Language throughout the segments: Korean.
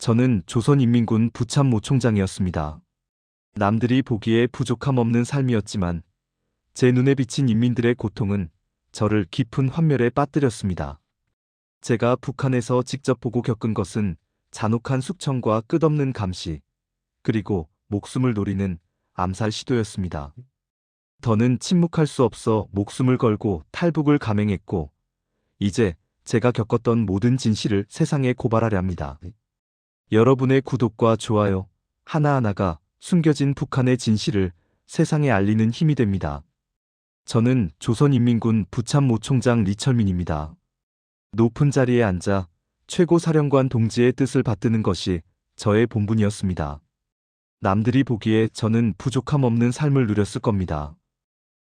저는 조선인민군 부참모총장이었습니다. 남들이 보기에 부족함 없는 삶이었지만 제 눈에 비친 인민들의 고통은 저를 깊은 환멸에 빠뜨렸습니다. 제가 북한에서 직접 보고 겪은 것은 잔혹한 숙청과 끝없는 감시, 그리고 목숨을 노리는 암살 시도였습니다. 더는 침묵할 수 없어 목숨을 걸고 탈북을 감행했고, 이제 제가 겪었던 모든 진실을 세상에 고발하려 합니다. 여러분의 구독과 좋아요 하나하나가 숨겨진 북한의 진실을 세상에 알리는 힘이 됩니다. 저는 조선인민군 부참모총장 리철민입니다. 높은 자리에 앉아 최고사령관 동지의 뜻을 받드는 것이 저의 본분이었습니다. 남들이 보기에 저는 부족함 없는 삶을 누렸을 겁니다.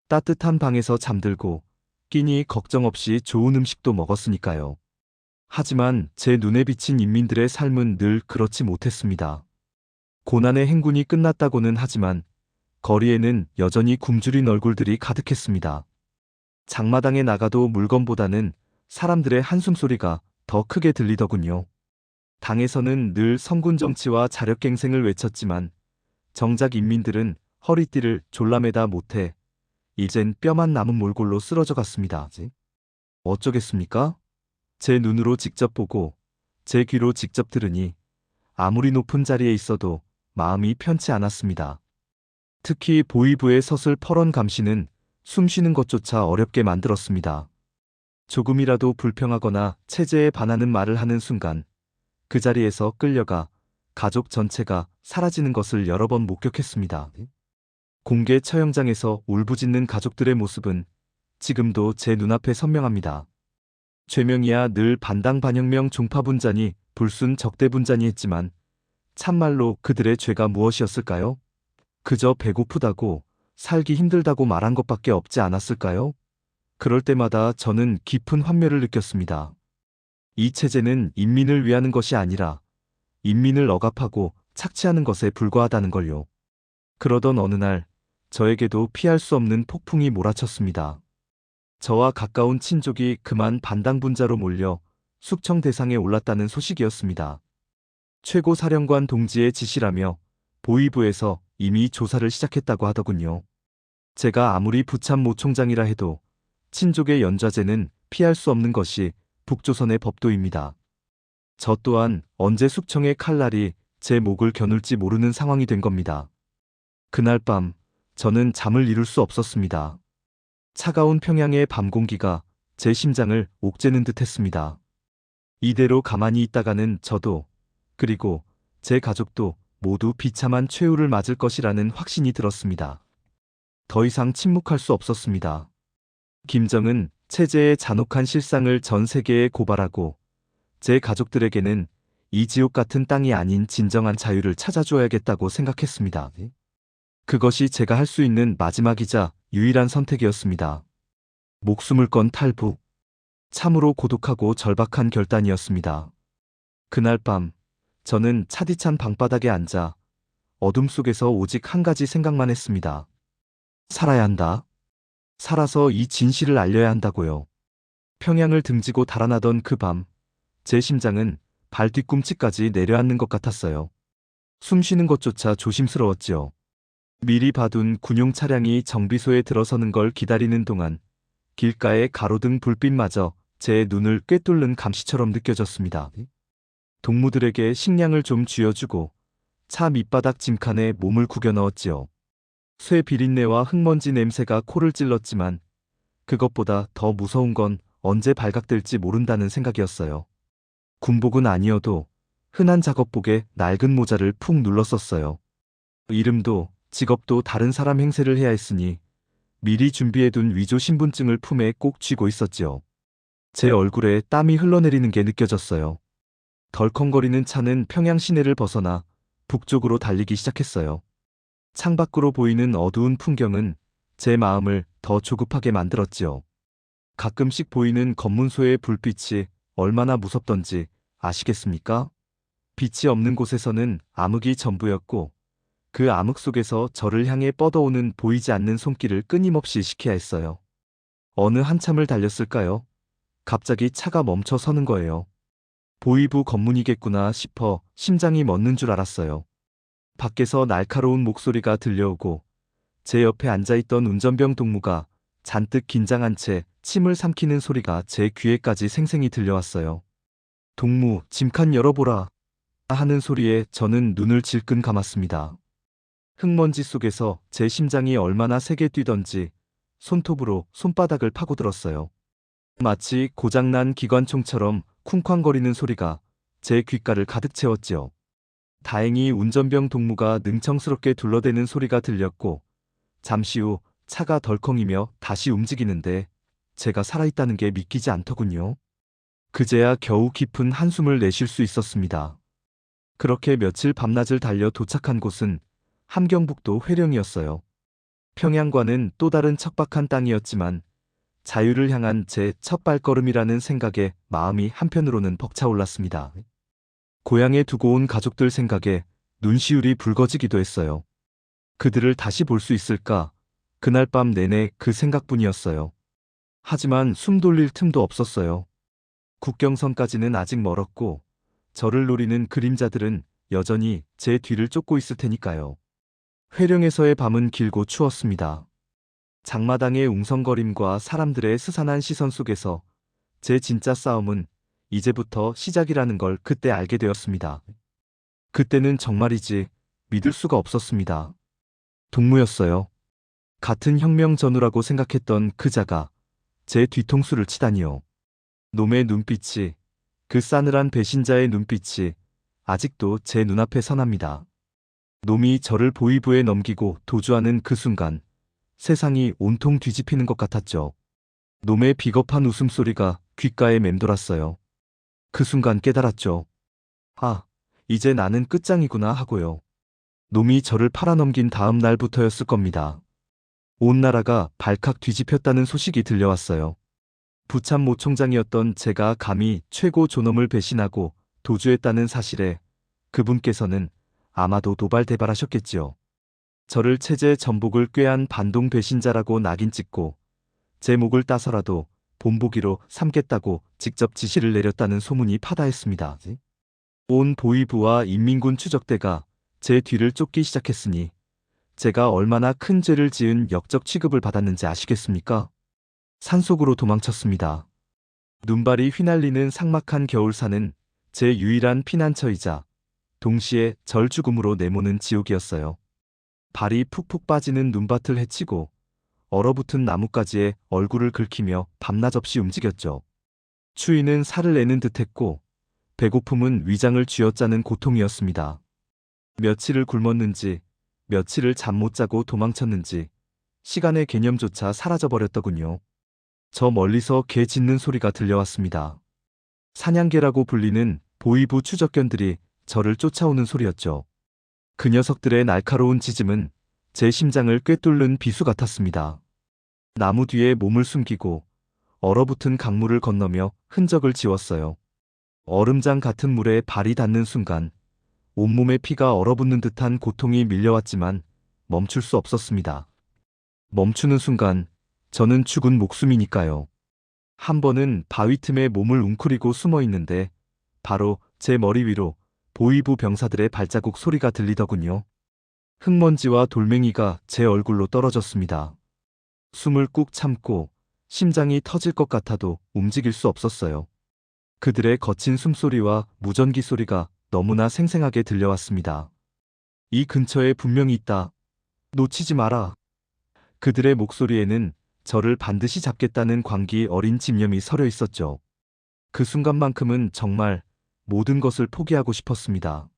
따뜻한 방에서 잠들고 끼니 걱정 없이 좋은 음식도 먹었으니까요. 하지만 제 눈에 비친 인민들의 삶은 늘 그렇지 못했습니다. 고난의 행군이 끝났다고는 하지만 거리에는 여전히 굶주린 얼굴들이 가득했습니다. 장마당에 나가도 물건보다는 사람들의 한숨소리가 더 크게 들리더군요. 당에서는 늘 성군 정치와 자력갱생을 외쳤지만 정작 인민들은 허리띠를 졸라매다 못해 이젠 뼈만 남은 몰골로 쓰러져 갔습니다. 어쩌겠습니까? 제 눈으로 직접 보고 제 귀로 직접 들으니 아무리 높은 자리에 있어도 마음이 편치 않았습니다. 특히 보위부의 서슬 퍼런 감시는 숨쉬는 것조차 어렵게 만들었습니다. 조금이라도 불평하거나 체제에 반하는 말을 하는 순간 그 자리에서 끌려가 가족 전체가 사라지는 것을 여러 번 목격했습니다. 공개 처형장에서 울부짖는 가족들의 모습은 지금도 제 눈앞에 선명합니다. 죄명이야 늘 반당반혁명 종파분자니 불순 적대분자니 했지만 참말로 그들의 죄가 무엇이었을까요? 그저 배고프다고 살기 힘들다고 말한 것밖에 없지 않았을까요? 그럴 때마다 저는 깊은 환멸을 느꼈습니다. 이 체제는 인민을 위하는 것이 아니라 인민을 억압하고 착취하는 것에 불과하다는 걸요. 그러던 어느 날 저에게도 피할 수 없는 폭풍이 몰아쳤습니다. 저와 가까운 친족이 그만 반당분자로 몰려 숙청 대상에 올랐다는 소식이었습니다. 최고사령관 동지의 지시라며 보위부에서 이미 조사를 시작했다고 하더군요. 제가 아무리 부참모총장이라 해도 친족의 연좌제는 피할 수 없는 것이 북조선의 법도입니다. 저 또한 언제 숙청의 칼날이 제 목을 겨눌지 모르는 상황이 된 겁니다. 그날 밤 저는 잠을 이룰 수 없었습니다. 차가운 평양의 밤 공기가 제 심장을 옥죄는 듯 했습니다. 이대로 가만히 있다가는 저도, 그리고 제 가족도 모두 비참한 최후를 맞을 것이라는 확신이 들었습니다. 더 이상 침묵할 수 없었습니다. 김정은 체제의 잔혹한 실상을 전 세계에 고발하고 제 가족들에게는 이 지옥 같은 땅이 아닌 진정한 자유를 찾아줘야겠다고 생각했습니다. 그것이 제가 할 수 있는 마지막이자 유일한 선택이었습니다. 목숨을 건 탈북. 참으로 고독하고 절박한 결단이었습니다. 그날 밤 저는 차디찬 방바닥에 앉아 어둠 속에서 오직 한 가지 생각만 했습니다. 살아야 한다. 살아서 이 진실을 알려야 한다고요. 평양을 등지고 달아나던 그 밤, 제 심장은 발 뒤꿈치까지 내려앉는 것 같았어요. 숨 쉬는 것조차 조심스러웠지요. 미리 봐둔 군용 차량이 정비소에 들어서는 걸 기다리는 동안 길가의 가로등 불빛마저 제 눈을 꿰뚫는 감시처럼 느껴졌습니다. 동무들에게 식량을 좀 쥐어주고 차 밑바닥 짐칸에 몸을 구겨 넣었지요. 쇠 비린내와 흙먼지 냄새가 코를 찔렀지만 그것보다 더 무서운 건 언제 발각될지 모른다는 생각이었어요. 군복은 아니어도 흔한 작업복에 낡은 모자를 푹 눌렀었어요. 이름도 직업도 다른 사람 행세를 해야 했으니 미리 준비해둔 위조 신분증을 품에 꼭 쥐고 있었지요. 제 얼굴에 땀이 흘러내리는 게 느껴졌어요. 덜컹거리는 차는 평양 시내를 벗어나 북쪽으로 달리기 시작했어요. 창밖으로 보이는 어두운 풍경은 제 마음을 더 조급하게 만들었지요. 가끔씩 보이는 검문소의 불빛이 얼마나 무섭던지 아시겠습니까? 빛이 없는 곳에서는 암흑이 전부였고 그 암흑 속에서 저를 향해 뻗어오는 보이지 않는 손길을 끊임없이 시켜야 했어요. 어느 한참을 달렸을까요? 갑자기 차가 멈춰 서는 거예요. 보이부 검문이겠구나 싶어 심장이 멎는 줄 알았어요. 밖에서 날카로운 목소리가 들려오고 제 옆에 앉아있던 운전병 동무가 잔뜩 긴장한 채 침을 삼키는 소리가 제 귀에까지 생생히 들려왔어요. 동무, 짐칸 열어보라 하는 소리에 저는 눈을 질끈 감았습니다. 흙먼지 속에서 제 심장이 얼마나 세게 뛰던지 손톱으로 손바닥을 파고들었어요. 마치 고장난 기관총처럼 쿵쾅거리는 소리가 제 귓가를 가득 채웠지요. 다행히 운전병 동무가 능청스럽게 둘러대는 소리가 들렸고 잠시 후 차가 덜컹이며 다시 움직이는데 제가 살아있다는 게 믿기지 않더군요. 그제야 겨우 깊은 한숨을 내쉴 수 있었습니다. 그렇게 며칠 밤낮을 달려 도착한 곳은 함경북도 회령이었어요. 평양과는 또 다른 척박한 땅이었지만 자유를 향한 제 첫 발걸음이라는 생각에 마음이 한편으로는 벅차올랐습니다. 고향에 두고 온 가족들 생각에 눈시울이 붉어지기도 했어요. 그들을 다시 볼 수 있을까? 그날 밤 내내 그 생각뿐이었어요. 하지만 숨 돌릴 틈도 없었어요. 국경선까지는 아직 멀었고 저를 노리는 그림자들은 여전히 제 뒤를 쫓고 있을 테니까요. 회령에서의 밤은 길고 추웠습니다. 장마당의 웅성거림과 사람들의 스산한 시선 속에서 제 진짜 싸움은 이제부터 시작이라는 걸 그때 알게 되었습니다. 그때는 정말이지 믿을 수가 없었습니다. 동무였어요. 같은 혁명 전우라고 생각했던 그 자가 제 뒤통수를 치다니요. 놈의 눈빛이, 그 싸늘한 배신자의 눈빛이 아직도 제 눈앞에 선합니다. 놈이 저를 보위부에 넘기고 도주하는 그 순간 세상이 온통 뒤집히는 것 같았죠. 놈의 비겁한 웃음소리가 귓가에 맴돌았어요. 그 순간 깨달았죠. 아, 이제 나는 끝장이구나 하고요. 놈이 저를 팔아넘긴 다음 날부터였을 겁니다. 온 나라가 발칵 뒤집혔다는 소식이 들려왔어요. 부참모 총장이었던 제가 감히 최고 존엄을 배신하고 도주했다는 사실에 그분께서는 아마도 노발대발하셨겠지요. 저를 체제 전복을 꾀한 반동 배신자라고 낙인 찍고 제 목을 따서라도 본보기로 삼겠다고 직접 지시를 내렸다는 소문이 파다했습니다. 온 보위부와 인민군 추적대가 제 뒤를 쫓기 시작했으니 제가 얼마나 큰 죄를 지은 역적 취급을 받았는지 아시겠습니까? 산속으로 도망쳤습니다. 눈발이 휘날리는 삭막한 겨울산은 제 유일한 피난처이자 동시에 절 죽음으로 내모는 지옥이었어요. 발이 푹푹 빠지는 눈밭을 헤치고 얼어붙은 나뭇가지에 얼굴을 긁히며 밤낮 없이 움직였죠. 추위는 살을 내는 듯했고 배고픔은 위장을 쥐어짜는 고통이었습니다. 며칠을 굶었는지 며칠을 잠 못 자고 도망쳤는지 시간의 개념조차 사라져버렸더군요. 저 멀리서 개 짖는 소리가 들려왔습니다. 사냥개라고 불리는 보위부 추적견들이 저를 쫓아오는 소리였죠. 그 녀석들의 날카로운 짖음은 제 심장을 꿰뚫는 비수 같았습니다. 나무 뒤에 몸을 숨기고 얼어붙은 강물을 건너며 흔적을 지웠어요. 얼음장 같은 물에 발이 닿는 순간 온몸에 피가 얼어붙는 듯한 고통이 밀려왔지만 멈출 수 없었습니다. 멈추는 순간 저는 죽은 목숨이니까요. 한 번은 바위 틈에 몸을 웅크리고 숨어 있는데 바로 제 머리 위로 보위부 병사들의 발자국 소리가 들리더군요. 흙먼지와 돌멩이가 제 얼굴로 떨어졌습니다. 숨을 꾹 참고 심장이 터질 것 같아도 움직일 수 없었어요. 그들의 거친 숨소리와 무전기 소리가 너무나 생생하게 들려왔습니다. 이 근처에 분명히 있다. 놓치지 마라. 그들의 목소리에는 저를 반드시 잡겠다는 광기 어린 집념이 서려 있었죠. 그 순간만큼은 정말 모든 것을 포기하고 싶었습니다.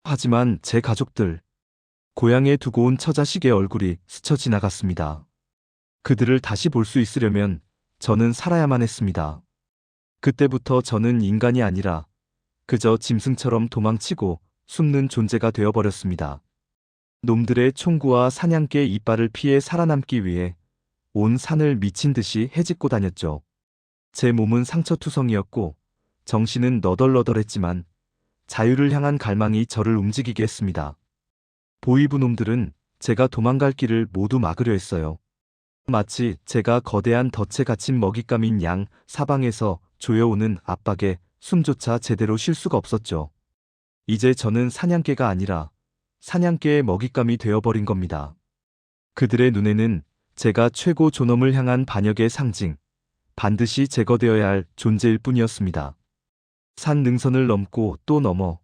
하지만 제 가족들, 고향에 두고 온 처자식의 얼굴이 스쳐 지나갔습니다. 그들을 다시 볼 수 있으려면 저는 살아야만 했습니다. 그때부터 저는 인간이 아니라 그저 짐승처럼 도망치고 숨는 존재가 되어버렸습니다. 놈들의 총구와 사냥개 이빨을 피해 살아남기 위해 온 산을 미친 듯이 헤집고 다녔죠. 제 몸은 상처투성이었고 정신은 너덜너덜했지만 자유를 향한 갈망이 저를 움직이게 했습니다. 보위부 놈들은 제가 도망갈 길을 모두 막으려 했어요. 마치 제가 거대한 덫에 갇힌 먹잇감인 양 사방에서 조여오는 압박에 숨조차 제대로 쉴 수가 없었죠. 이제 저는 사냥개가 아니라 사냥개의 먹잇감이 되어버린 겁니다. 그들의 눈에는 제가 최고 존엄을 향한 반역의 상징, 반드시 제거되어야 할 존재일 뿐이었습니다. 산 능선을 넘고 또 넘어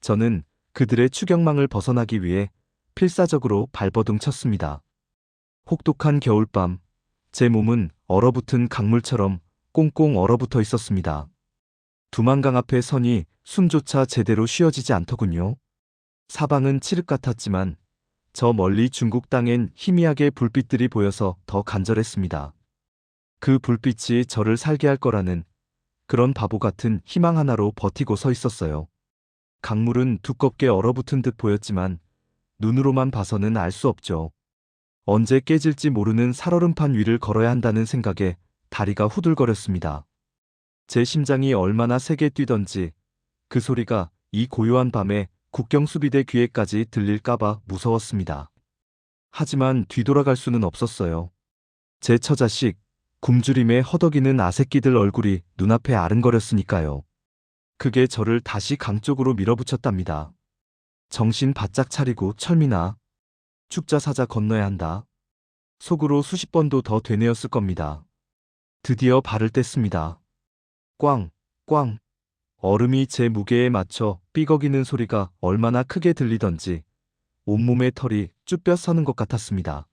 저는 그들의 추격망을 벗어나기 위해 필사적으로 발버둥 쳤습니다. 혹독한 겨울밤, 제 몸은 얼어붙은 강물처럼 꽁꽁 얼어붙어 있었습니다. 두만강 앞에 서니 숨조차 제대로 쉬어지지 않더군요. 사방은 칠흑 같았지만 저 멀리 중국 땅엔 희미하게 불빛들이 보여서 더 간절했습니다. 그 불빛이 저를 살게 할 거라는 그런 바보 같은 희망 하나로 버티고 서 있었어요. 강물은 두껍게 얼어붙은 듯 보였지만 눈으로만 봐서는 알 수 없죠. 언제 깨질지 모르는 살얼음판 위를 걸어야 한다는 생각에 다리가 후들거렸습니다. 제 심장이 얼마나 세게 뛰던지 그 소리가 이 고요한 밤에 국경수비대 귀에까지 들릴까봐 무서웠습니다. 하지만 뒤돌아갈 수는 없었어요. 제 처자식, 굶주림에 허덕이는 아새끼들 얼굴이 눈앞에 아른거렸으니까요. 그게 저를 다시 강 쪽으로 밀어붙였답니다. 정신 바짝 차리고 철민아. 축자사자 건너야 한다. 속으로 수십 번도 더 되뇌었을 겁니다. 드디어 발을 뗐습니다. 꽝, 꽝. 얼음이 제 무게에 맞춰 삐걱이는 소리가 얼마나 크게 들리던지 온몸의 털이 쭈뼛 서는 것 같았습니다.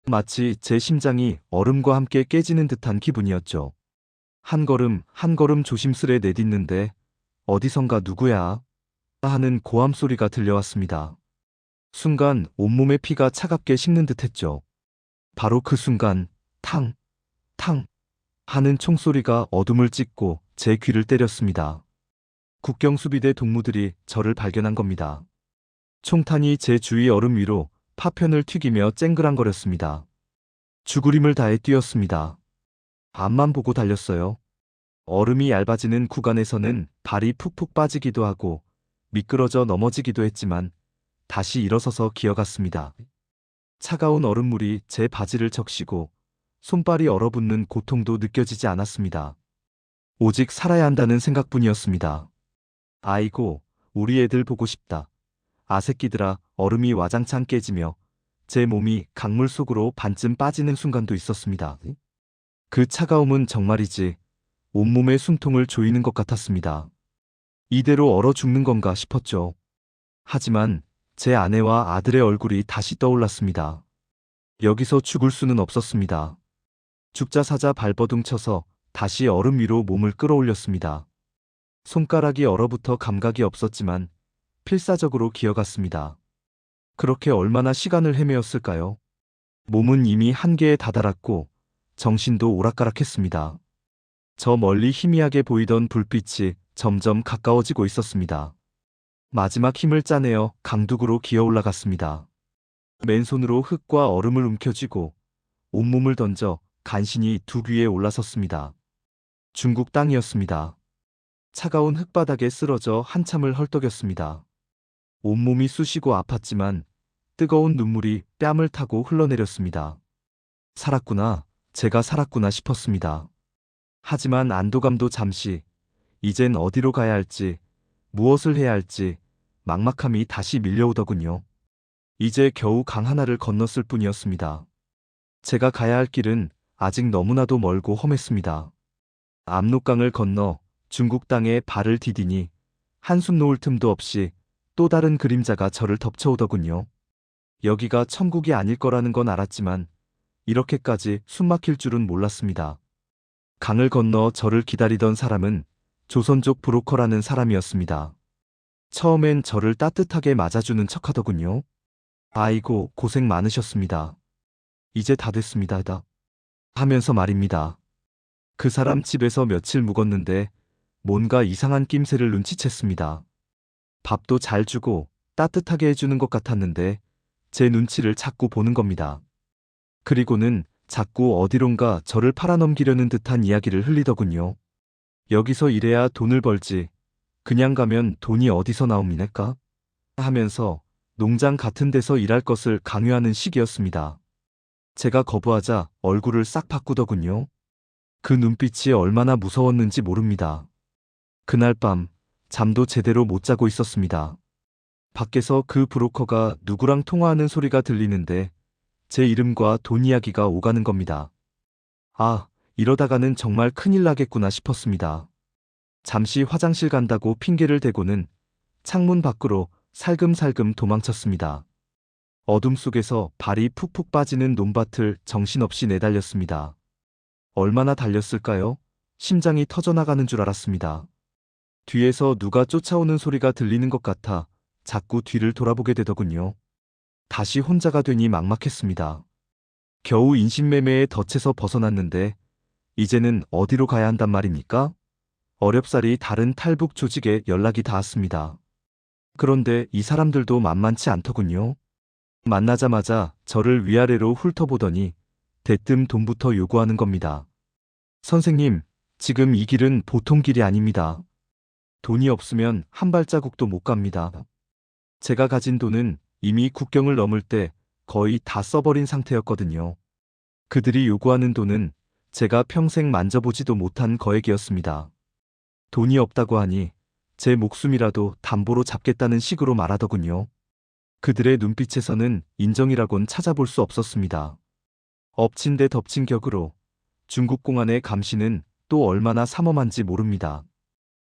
마치 제 심장이 얼음과 함께 깨지는 듯한 기분이었죠. 한 걸음 한 걸음 조심스레 내딛는데 어디선가 누구야? 하는 고함 소리가 들려왔습니다. 순간 온몸의 피가 차갑게 식는 듯했죠. 바로 그 순간 탕, 탕 하는 총소리가 어둠을 찢고 제 귀를 때렸습니다. 국경수비대 동무들이 저를 발견한 겁니다. 총탄이 제 주위 얼음 위로 파편을 튀기며 쨍그랑거렸습니다. 죽으림을 다해 뛰었습니다. 앞만 보고 달렸어요. 얼음이 얇아지는 구간에서는 발이 푹푹 빠지기도 하고 미끄러져 넘어지기도 했지만 다시 일어서서 기어갔습니다. 차가운 얼음물이 제 바지를 적시고 손발이 얼어붙는 고통도 느껴지지 않았습니다. 오직 살아야 한다는 생각뿐이었습니다. 아이고, 우리 애들 보고 싶다. 아새끼들아. 얼음이 와장창 깨지며 제 몸이 강물 속으로 반쯤 빠지는 순간도 있었습니다. 그 차가움은 정말이지 온몸의 숨통을 조이는 것 같았습니다. 이대로 얼어 죽는 건가 싶었죠. 하지만 제 아내와 아들의 얼굴이 다시 떠올랐습니다. 여기서 죽을 수는 없었습니다. 죽자사자 발버둥 쳐서 다시 얼음 위로 몸을 끌어올렸습니다. 손가락이 얼어붙어 감각이 없었지만 필사적으로 기어갔습니다. 그렇게 얼마나 시간을 헤매었을까요? 몸은 이미 한계에 다다랐고 정신도 오락가락했습니다. 저 멀리 희미하게 보이던 불빛이 점점 가까워지고 있었습니다. 마지막 힘을 짜내어 강둑으로 기어 올라갔습니다. 맨손으로 흙과 얼음을 움켜쥐고 온몸을 던져 간신히 두 귀에 올라섰습니다. 중국 땅이었습니다. 차가운 흙바닥에 쓰러져 한참을 헐떡였습니다. 온몸이 쑤시고 아팠지만 뜨거운 눈물이 뺨을 타고 흘러내렸습니다. 살았구나, 제가 살았구나 싶었습니다. 하지만 안도감도 잠시, 이젠 어디로 가야 할지, 무엇을 해야 할지 막막함이 다시 밀려오더군요. 이제 겨우 강 하나를 건넜을 뿐이었습니다. 제가 가야 할 길은 아직 너무나도 멀고 험했습니다. 압록강을 건너 중국 땅에 발을 디디니 한숨 놓을 틈도 없이 또 다른 그림자가 저를 덮쳐오더군요. 여기가 천국이 아닐 거라는 건 알았지만 이렇게까지 숨막힐 줄은 몰랐습니다. 강을 건너 저를 기다리던 사람은 조선족 브로커라는 사람이었습니다. 처음엔 저를 따뜻하게 맞아주는 척하더군요. 아이고, 고생 많으셨습니다. 이제 다 됐습니다. 하면서 말입니다. 그 사람 집에서 며칠 묵었는데 뭔가 이상한 낌새를 눈치챘습니다. 밥도 잘 주고 따뜻하게 해주는 것 같았는데 제 눈치를 자꾸 보는 겁니다. 그리고는 자꾸 어디론가 저를 팔아넘기려는 듯한 이야기를 흘리더군요. 여기서 일해야 돈을 벌지. 그냥 가면 돈이 어디서 나옵니까? 하면서 농장 같은 데서 일할 것을 강요하는 시기였습니다. 제가 거부하자 얼굴을 싹 바꾸더군요. 그 눈빛이 얼마나 무서웠는지 모릅니다. 그날 밤 잠도 제대로 못 자고 있었습니다. 밖에서 그 브로커가 누구랑 통화하는 소리가 들리는데 제 이름과 돈 이야기가 오가는 겁니다. 아, 이러다가는 정말 큰일 나겠구나 싶었습니다. 잠시 화장실 간다고 핑계를 대고는 창문 밖으로 살금살금 도망쳤습니다. 어둠 속에서 발이 푹푹 빠지는 논밭을 정신없이 내달렸습니다. 얼마나 달렸을까요? 심장이 터져나가는 줄 알았습니다. 뒤에서 누가 쫓아오는 소리가 들리는 것 같아 자꾸 뒤를 돌아보게 되더군요. 다시 혼자가 되니 막막했습니다. 겨우 인신매매의 덫에서 벗어났는데 이제는 어디로 가야 한단 말입니까? 어렵사리 다른 탈북 조직에 연락이 닿았습니다. 그런데 이 사람들도 만만치 않더군요. 만나자마자 저를 위아래로 훑어보더니 대뜸 돈부터 요구하는 겁니다. 선생님, 지금 이 길은 보통 길이 아닙니다. 돈이 없으면 한 발자국도 못 갑니다. 제가 가진 돈은 이미 국경을 넘을 때 거의 다 써버린 상태였거든요. 그들이 요구하는 돈은 제가 평생 만져보지도 못한 거액이었습니다. 돈이 없다고 하니 제 목숨이라도 담보로 잡겠다는 식으로 말하더군요. 그들의 눈빛에서는 인정이라곤 찾아볼 수 없었습니다. 엎친 데 덮친 격으로 중국 공안의 감시는 또 얼마나 삼엄한지 모릅니다.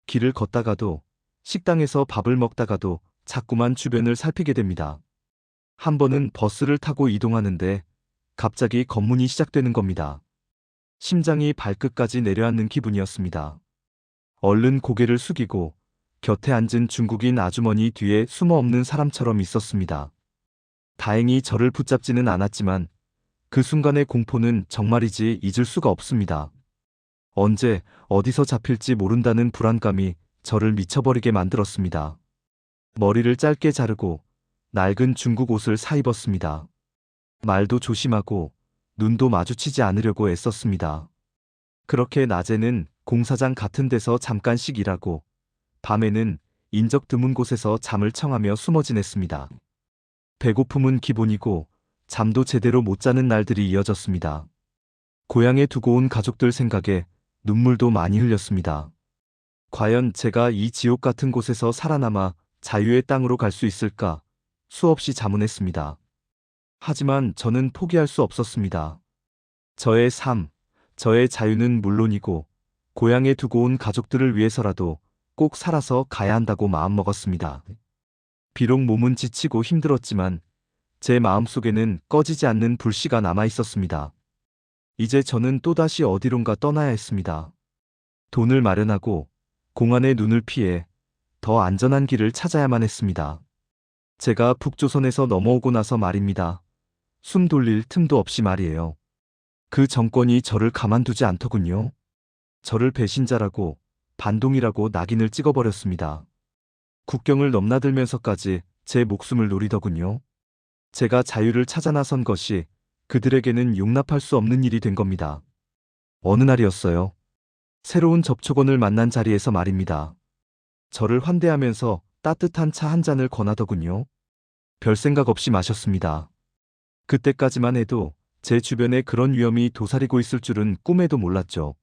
길을 걷다가도 식당에서 밥을 먹다가도 자꾸만 주변을 살피게 됩니다. 한 번은 버스를 타고 이동하는데 갑자기 검문이 시작되는 겁니다. 심장이 발끝까지 내려앉는 기분이었습니다. 얼른 고개를 숙이고 곁에 앉은 중국인 아주머니 뒤에 숨어 없는 사람처럼 있었습니다. 다행히 저를 붙잡지는 않았지만 그 순간의 공포는 정말이지 잊을 수가 없습니다. 언제 어디서 잡힐지 모른다는 불안감이 저를 미쳐버리게 만들었습니다. 머리를 짧게 자르고 낡은 중국 옷을 사입었습니다. 말도 조심하고 눈도 마주치지 않으려고 애썼습니다. 그렇게 낮에는 공사장 같은 데서 잠깐씩 일하고 밤에는 인적 드문 곳에서 잠을 청하며 숨어 지냈습니다. 배고픔은 기본이고 잠도 제대로 못 자는 날들이 이어졌습니다. 고향에 두고 온 가족들 생각에 눈물도 많이 흘렸습니다. 과연 제가 이 지옥 같은 곳에서 살아남아 자유의 땅으로 갈 수 있을까 수없이 자문했습니다. 하지만 저는 포기할 수 없었습니다. 저의 삶, 저의 자유는 물론이고 고향에 두고 온 가족들을 위해서라도 꼭 살아서 가야 한다고 마음먹었습니다. 비록 몸은 지치고 힘들었지만 제 마음속에는 꺼지지 않는 불씨가 남아 있었습니다. 이제 저는 또다시 어디론가 떠나야 했습니다. 돈을 마련하고 공안의 눈을 피해 더 안전한 길을 찾아야만 했습니다. 제가 북조선에서 넘어오고 나서 말입니다. 숨 돌릴 틈도 없이 말이에요. 그 정권이 저를 가만두지 않더군요. 저를 배신자라고 반동이라고 낙인을 찍어버렸습니다. 국경을 넘나들면서까지 제 목숨을 노리더군요. 제가 자유를 찾아 나선 것이 그들에게는 용납할 수 없는 일이 된 겁니다. 어느 날이었어요. 새로운 접촉원을 만난 자리에서 말입니다. 저를 환대하면서 따뜻한 차 한 잔을 권하더군요. 별 생각 없이 마셨습니다. 그때까지만 해도 제 주변에 그런 위험이 도사리고 있을 줄은 꿈에도 몰랐죠.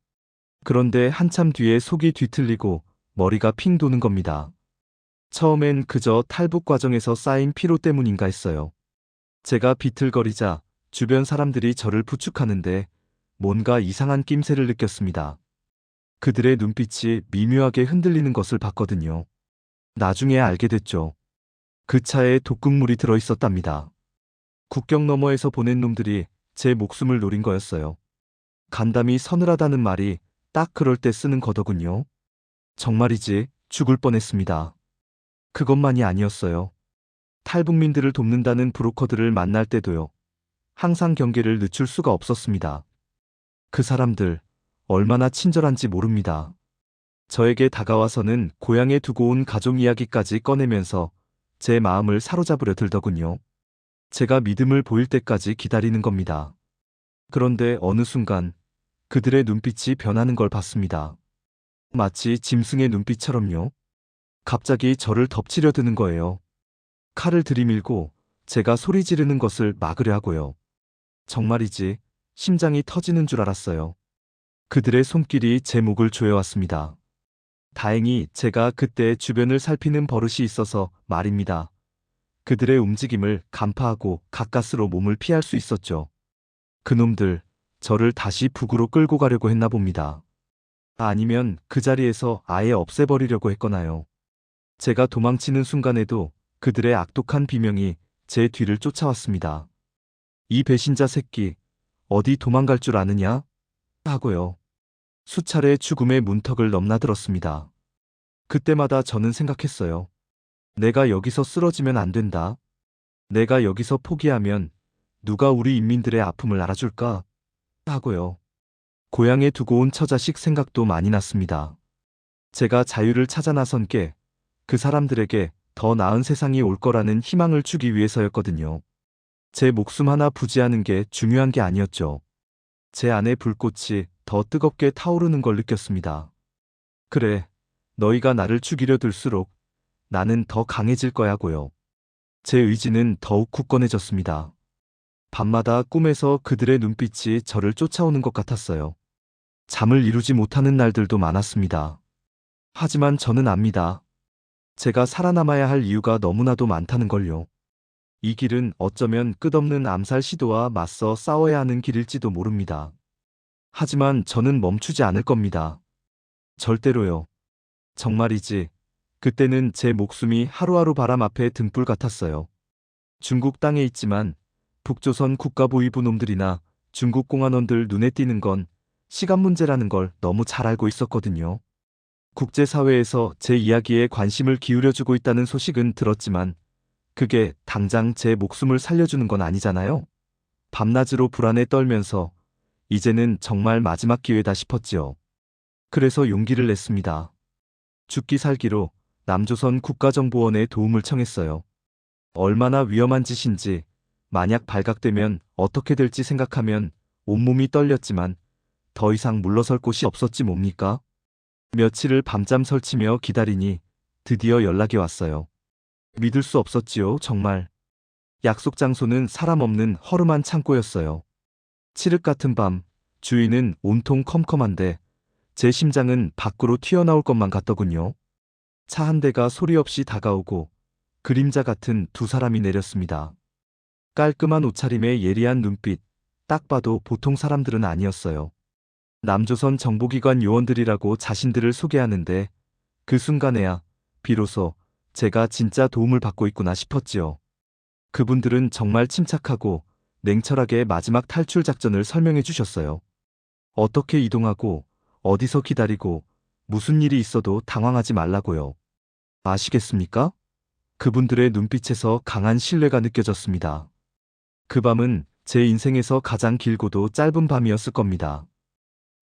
그런데 한참 뒤에 속이 뒤틀리고 머리가 핑 도는 겁니다. 처음엔 그저 탈북 과정에서 쌓인 피로 때문인가 했어요. 제가 비틀거리자 주변 사람들이 저를 부축하는데 뭔가 이상한 낌새를 느꼈습니다. 그들의 눈빛이 미묘하게 흔들리는 것을 봤거든요. 나중에 알게 됐죠. 그 차에 독극물이 들어있었답니다. 국경 너머에서 보낸 놈들이 제 목숨을 노린 거였어요. 간담이 서늘하다는 말이 딱 그럴 때 쓰는 거더군요. 정말이지 죽을 뻔했습니다. 그것만이 아니었어요. 탈북민들을 돕는다는 브로커들을 만날 때도요. 항상 경계를 늦출 수가 없었습니다. 그 사람들 얼마나 친절한지 모릅니다. 저에게 다가와서는 고향에 두고 온 가족 이야기까지 꺼내면서 제 마음을 사로잡으려 들더군요. 제가 믿음을 보일 때까지 기다리는 겁니다. 그런데 어느 순간 그들의 눈빛이 변하는 걸 봤습니다. 마치 짐승의 눈빛처럼요. 갑자기 저를 덮치려 드는 거예요. 칼을 들이밀고 제가 소리 지르는 것을 막으려 하고요. 정말이지 심장이 터지는 줄 알았어요. 그들의 손길이 제 목을 조여왔습니다. 다행히 제가 그때 주변을 살피는 버릇이 있어서 말입니다. 그들의 움직임을 간파하고 가까스로 몸을 피할 수 있었죠. 그놈들, 저를 다시 북으로 끌고 가려고 했나 봅니다. 아니면 그 자리에서 아예 없애버리려고 했거나요. 제가 도망치는 순간에도 그들의 악독한 비명이 제 뒤를 쫓아왔습니다. 이 배신자 새끼, 어디 도망갈 줄 아느냐? 하고요. 수차례 죽음의 문턱을 넘나들었습니다. 그때마다 저는 생각했어요. 내가 여기서 쓰러지면 안 된다. 내가 여기서 포기하면 누가 우리 인민들의 아픔을 알아줄까? 하고요. 고향에 두고 온 처자식 생각도 많이 났습니다. 제가 자유를 찾아 나선 게 그 사람들에게 더 나은 세상이 올 거라는 희망을 주기 위해서였거든요. 제 목숨 하나 부지하는 게 중요한 게 아니었죠. 제 안의 불꽃이 더 뜨겁게 타오르는 걸 느꼈습니다. 그래, 너희가 나를 죽이려 들수록 나는 더 강해질 거야고요. 제 의지는 더욱 굳건해졌습니다. 밤마다 꿈에서 그들의 눈빛이 저를 쫓아오는 것 같았어요. 잠을 이루지 못하는 날들도 많았습니다. 하지만 저는 압니다. 제가 살아남아야 할 이유가 너무나도 많다는 걸요. 이 길은 어쩌면 끝없는 암살 시도와 맞서 싸워야 하는 길일지도 모릅니다. 하지만 저는 멈추지 않을 겁니다. 절대로요. 정말이지. 그때는 제 목숨이 하루하루 바람 앞에 등불 같았어요. 중국 땅에 있지만 북조선 국가보위부 놈들이나 중국 공안원들 눈에 띄는 건 시간 문제라는 걸 너무 잘 알고 있었거든요. 국제사회에서 제 이야기에 관심을 기울여주고 있다는 소식은 들었지만 그게 당장 제 목숨을 살려주는 건 아니잖아요. 밤낮으로 불안에 떨면서 이제는 정말 마지막 기회다 싶었지요. 그래서 용기를 냈습니다. 죽기 살기로 남조선 국가정보원에 도움을 청했어요. 얼마나 위험한 짓인지, 만약 발각되면 어떻게 될지 생각하면 온몸이 떨렸지만 더 이상 물러설 곳이 없었지 뭡니까? 며칠을 밤잠 설치며 기다리니 드디어 연락이 왔어요. 믿을 수 없었지요, 정말. 약속 장소는 사람 없는 허름한 창고였어요. 칠흑 같은 밤, 주위는 온통 컴컴한데 제 심장은 밖으로 튀어나올 것만 같더군요. 차 한 대가 소리 없이 다가오고 그림자 같은 두 사람이 내렸습니다. 깔끔한 옷차림에 예리한 눈빛, 딱 봐도 보통 사람들은 아니었어요. 남조선 정보기관 요원들이라고 자신들을 소개하는데 그 순간에야 비로소 제가 진짜 도움을 받고 있구나 싶었지요. 그분들은 정말 침착하고 냉철하게 마지막 탈출 작전을 설명해 주셨어요. 어떻게 이동하고 어디서 기다리고 무슨 일이 있어도 당황하지 말라고요. 아시겠습니까? 그분들의 눈빛에서 강한 신뢰가 느껴졌습니다. 그 밤은 제 인생에서 가장 길고도 짧은 밤이었을 겁니다.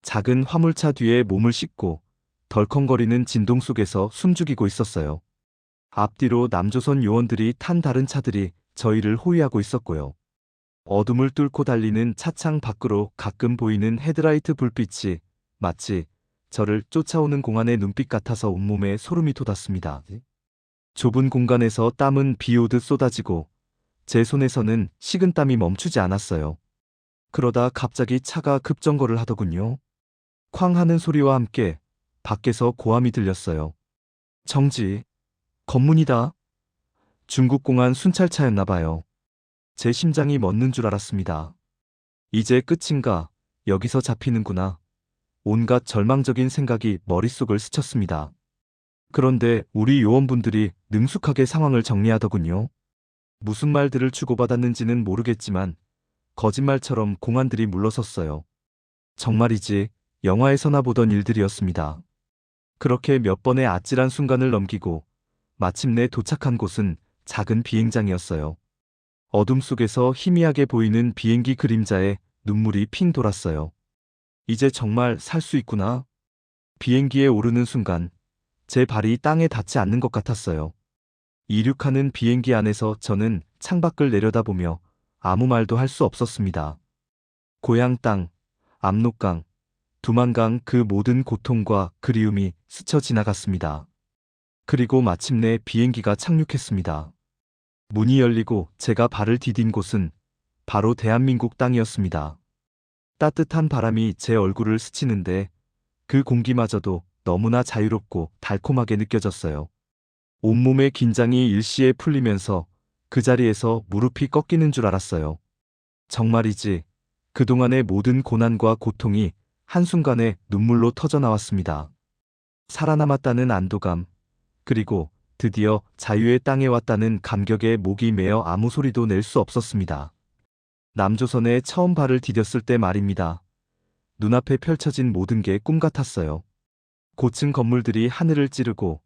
작은 화물차 뒤에 몸을 싣고 덜컹거리는 진동 속에서 숨죽이고 있었어요. 앞뒤로 남조선 요원들이 탄 다른 차들이 저희를 호위하고 있었고요. 어둠을 뚫고 달리는 차창 밖으로 가끔 보이는 헤드라이트 불빛이 마치 저를 쫓아오는 공안의 눈빛 같아서 온몸에 소름이 돋았습니다. 좁은 공간에서 땀은 비 오듯 쏟아지고 제 손에서는 식은땀이 멈추지 않았어요. 그러다 갑자기 차가 급정거를 하더군요. 쾅 하는 소리와 함께 밖에서 고함이 들렸어요. 정지. 검문이다. 중국 공안 순찰차였나 봐요. 제 심장이 멎는 줄 알았습니다. 이제 끝인가, 여기서 잡히는구나. 온갖 절망적인 생각이 머릿속을 스쳤습니다. 그런데 우리 요원분들이 능숙하게 상황을 정리하더군요. 무슨 말들을 주고받았는지는 모르겠지만 거짓말처럼 공안들이 물러섰어요. 정말이지 영화에서나 보던 일들이었습니다. 그렇게 몇 번의 아찔한 순간을 넘기고 마침내 도착한 곳은 작은 비행장이었어요. 어둠 속에서 희미하게 보이는 비행기 그림자에 눈물이 핑 돌았어요. 이제 정말 살 수 있구나. 비행기에 오르는 순간 제 발이 땅에 닿지 않는 것 같았어요. 이륙하는 비행기 안에서 저는 창밖을 내려다보며 아무 말도 할 수 없었습니다. 고향 땅, 압록강, 두만강 그 모든 고통과 그리움이 스쳐 지나갔습니다. 그리고 마침내 비행기가 착륙했습니다. 문이 열리고 제가 발을 디딘 곳은 바로 대한민국 땅이었습니다. 따뜻한 바람이 제 얼굴을 스치는데 그 공기마저도 너무나 자유롭고 달콤하게 느껴졌어요. 온몸의 긴장이 일시에 풀리면서 그 자리에서 무릎이 꺾이는 줄 알았어요. 정말이지, 그동안의 모든 고난과 고통이 한순간에 눈물로 터져 나왔습니다. 살아남았다는 안도감, 그리고 드디어 자유의 땅에 왔다는 감격에 목이 메어 아무 소리도 낼 수 없었습니다. 남조선에 처음 발을 디뎠을 때 말입니다. 눈앞에 펼쳐진 모든 게 꿈 같았어요. 고층 건물들이 하늘을 찌르고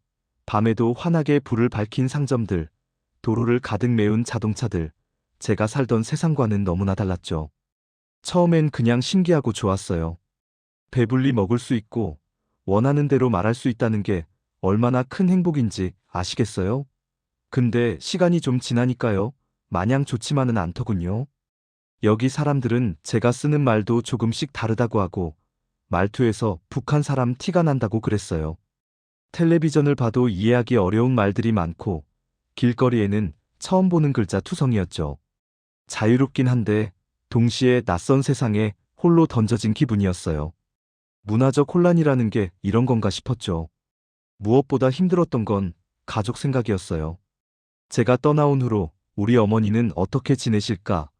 밤에도 환하게 불을 밝힌 상점들, 도로를 가득 메운 자동차들, 제가 살던 세상과는 너무나 달랐죠. 처음엔 그냥 신기하고 좋았어요. 배불리 먹을 수 있고 원하는 대로 말할 수 있다는 게 얼마나 큰 행복인지 아시겠어요? 근데 시간이 좀 지나니까요. 마냥 좋지만은 않더군요. 여기 사람들은 제가 쓰는 말도 조금씩 다르다고 하고 말투에서 북한 사람 티가 난다고 그랬어요. 텔레비전을 봐도 이해하기 어려운 말들이 많고 길거리에는 처음 보는 글자 투성이었죠. 자유롭긴 한데 동시에 낯선 세상에 홀로 던져진 기분이었어요. 문화적 혼란이라는 게 이런 건가 싶었죠. 무엇보다 힘들었던 건 가족 생각이었어요. 제가 떠나온 후로 우리 어머니는 어떻게 지내실까?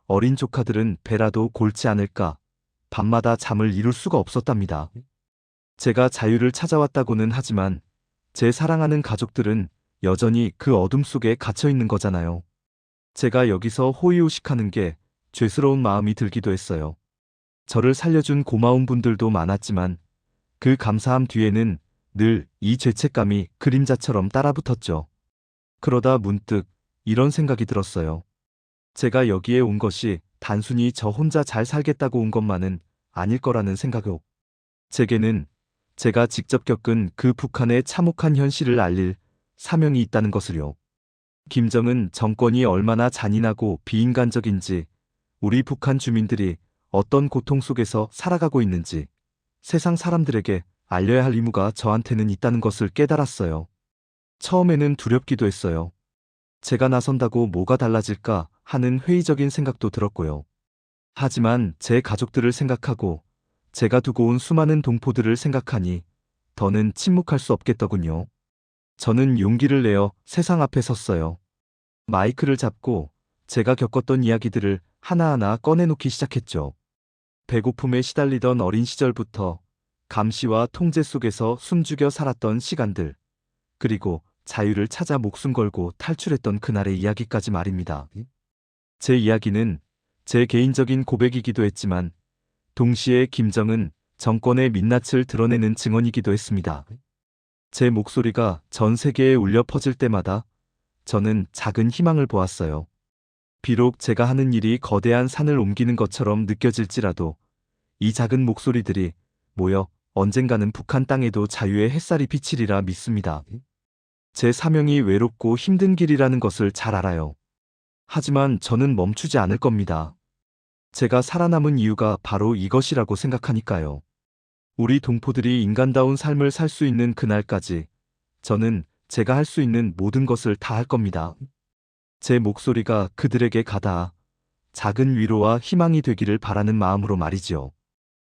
어린 조카들은 배라도 골치 않을까? 밤마다 잠을 이룰 수가 없었답니다. 제가 자유를 찾아왔다고는 하지만 제 사랑하는 가족들은 여전히 그 어둠 속에 갇혀 있는 거잖아요. 제가 여기서 호의호식하는 게 죄스러운 마음이 들기도 했어요. 저를 살려준 고마운 분들도 많았지만 그 감사함 뒤에는 늘 이 죄책감이 그림자처럼 따라붙었죠. 그러다 문득 이런 생각이 들었어요. 제가 여기에 온 것이 단순히 저 혼자 잘 살겠다고 온 것만은 아닐 거라는 생각을. 제게는 제가 직접 겪은 그 북한의 참혹한 현실을 알릴 사명이 있다는 것을요. 김정은 정권이 얼마나 잔인하고 비인간적인지, 우리 북한 주민들이 어떤 고통 속에서 살아가고 있는지 세상 사람들에게 알려야 할 의무가 저한테는 있다는 것을 깨달았어요. 처음에는 두렵기도 했어요. 제가 나선다고 뭐가 달라질까 하는 회의적인 생각도 들었고요. 하지만 제 가족들을 생각하고 제가 두고 온 수많은 동포들을 생각하니 더는 침묵할 수 없겠더군요. 저는 용기를 내어 세상 앞에 섰어요. 마이크를 잡고 제가 겪었던 이야기들을 하나하나 꺼내놓기 시작했죠. 배고픔에 시달리던 어린 시절부터 감시와 통제 속에서 숨죽여 살았던 시간들, 그리고 자유를 찾아 목숨 걸고 탈출했던 그날의 이야기까지 말입니다. 제 이야기는 제 개인적인 고백이기도 했지만 동시에 김정은 정권의 민낯을 드러내는 증언이기도 했습니다. 제 목소리가 전 세계에 울려 퍼질 때마다 저는 작은 희망을 보았어요. 비록 제가 하는 일이 거대한 산을 옮기는 것처럼 느껴질지라도 이 작은 목소리들이 모여 언젠가는 북한 땅에도 자유의 햇살이 비치리라 믿습니다. 제 사명이 외롭고 힘든 길이라는 것을 잘 알아요. 하지만 저는 멈추지 않을 겁니다. 제가 살아남은 이유가 바로 이것이라고 생각하니까요. 우리 동포들이 인간다운 삶을 살 수 있는 그날까지 저는 제가 할 수 있는 모든 것을 다 할 겁니다. 제 목소리가 그들에게 가닿아 작은 위로와 희망이 되기를 바라는 마음으로 말이지요.